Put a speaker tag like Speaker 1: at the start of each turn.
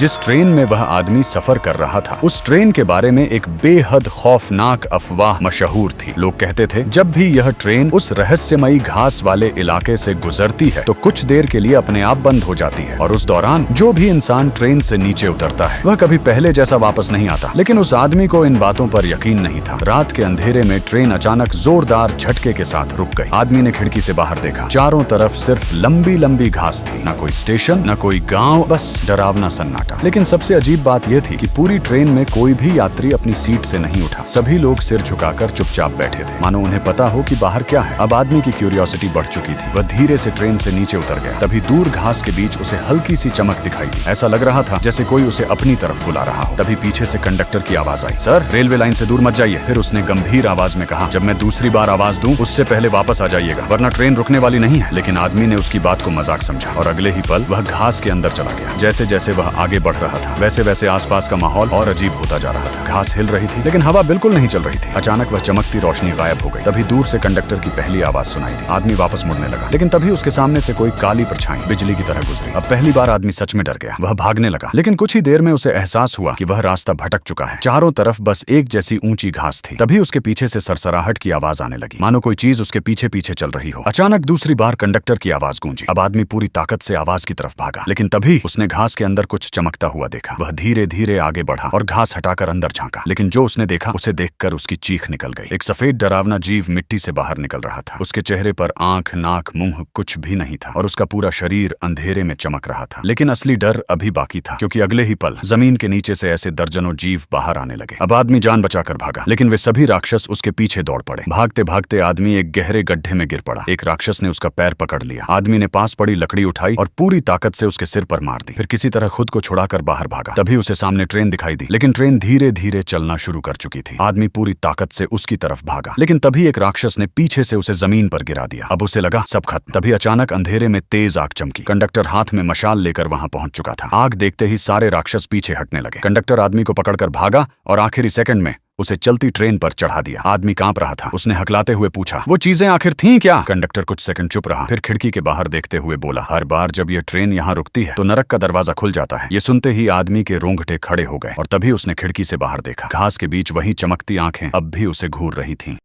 Speaker 1: जिस ट्रेन में वह आदमी सफर कर रहा था, उस ट्रेन के बारे में एक बेहद खौफनाक अफवाह मशहूर थी। लोग कहते थे जब भी यह ट्रेन उस रहस्यमयी घास वाले इलाके से गुजरती है तो कुछ देर के लिए अपने आप बंद हो जाती है और उस दौरान जो भी इंसान ट्रेन से नीचे उतरता है वह कभी पहले जैसा वापस नहीं आता। लेकिन उस आदमी को इन बातों पर यकीन नहीं था। रात के अंधेरे में ट्रेन अचानक जोरदार झटके के साथ रुक गई। आदमी ने खिड़की से बाहर देखा, चारों तरफ सिर्फ लंबी लंबी घास थी, न कोई स्टेशन न कोई गांव, बस डरावना सन्नाटा। लेकिन सबसे अजीब बात यह थी कि पूरी ट्रेन में कोई भी यात्री अपनी सीट से नहीं उठा। सभी लोग सिर झुकाकर चुपचाप बैठे थे, मानो उन्हें पता हो कि बाहर क्या है। अब आदमी की क्यूरियोसिटी बढ़ चुकी थी। वह धीरे से ट्रेन से नीचे उतर गया। तभी दूर घास के बीच उसे हल्की सी चमक दिखाई दी। ऐसा लग रहा था जैसे कोई उसे अपनी तरफ बुला रहा हो। तभी पीछे से कंडक्टर की आवाज आई, सर रेलवे लाइन से दूर मत जाइए। फिर उसने गंभीर आवाज में कहा, जब मैं दूसरी बार आवाज दूं उससे पहले वापस आ जाइएगा, वरना ट्रेन रुकने वाली नहीं है। लेकिन आदमी ने उसकी बात को मजाक समझा और अगले ही पल वह घास के अंदर चला गया। जैसे जैसे वह आगे बढ़ रहा था वैसे वैसे आसपास का माहौल और अजीब होता जा रहा था। घास हिल रही थी लेकिन हवा बिल्कुल नहीं चल रही थी। अचानक वह चमकती रोशनी गायब हो गई। तभी दूर से कंडक्टर की पहली आवाज सुनाई दी। आदमी वापस मुड़ने लगा, लेकिन तभी उसके सामने से कोई काली परछाई बिजली की तरह गुजरी। अब पहली बार आदमी सच में डर गया। वह भागने लगा, लेकिन कुछ ही देर में उसे एहसास हुआ कि वह रास्ता भटक चुका है। चारों तरफ बस एक जैसी ऊंची घास थी। तभी उसके पीछे से सरसराहट की आवाज आने लगी, मानो कोई चीज उसके पीछे पीछे चल रही हो। अचानक दूसरी बार कंडक्टर की आवाज गूंजी। अब आदमी पूरी ताकत से आवाज की तरफ भागा, लेकिन तभी उसने घास के अंदर कुछ चमकता हुआ देखा। वह धीरे धीरे आगे बढ़ा और घास हटाकर अंदर झांका, लेकिन जो उसने देखा उसे देखकर उसकी चीख निकल गई। एक सफेद डरावना जीव मिट्टी से बाहर निकल रहा था। उसके चेहरे पर आंख, नाक, मुंह कुछ भी नहीं था और उसका पूरा शरीर अंधेरे में चमक रहा था। लेकिन असली डर अभी बाकी था, क्योंकि अगले ही पल जमीन के नीचे से ऐसे दर्जनों जीव बाहर आने लगे। अब आदमी जान बचाकर भागा, लेकिन वे सभी राक्षस उसके पीछे दौड़ पड़े। भागते भागते आदमी एक गहरे गड्ढे में गिर पड़ा। एक राक्षस ने उसका पैर पकड़ लिया। आदमी ने पास पड़ी लकड़ी उठाई और पूरी ताकत से उसके सिर पर मार दी। फिर किसी तरह खुद को छुड़ाकर बाहर भागा। तभी उसे सामने ट्रेन दिखाई दी, लेकिन ट्रेन धीरे धीरे चलना शुरू कर चुकी थी। आदमी पूरी ताकत से उसकी तरफ भागा, लेकिन तभी एक राक्षस ने पीछे से उसे जमीन पर गिरा दिया। अब उसे लगा सब खत्म। तभी अचानक अंधेरे में तेज आग चमकी। कंडक्टर हाथ में मशाल लेकर वहां पहुंच चुका था। आग देखते ही सारे राक्षस पीछे हटने लगे। कंडक्टर आदमी को पकड़कर भागा और आखिरी सेकंड में उसे चलती ट्रेन पर चढ़ा दिया। आदमी कांप रहा था। उसने हकलाते हुए पूछा, वो चीजें आखिर थीं क्या? कंडक्टर कुछ सेकंड चुप रहा, फिर खिड़की के बाहर देखते हुए बोला, हर बार जब ये ट्रेन यहाँ रुकती है तो नरक का दरवाजा खुल जाता है। ये सुनते ही आदमी के रोंगटे खड़े हो गए और तभी उसने खिड़की से बाहर देखा। घास के बीच वही चमकती आंखें अब भी उसे घूर रही थीं।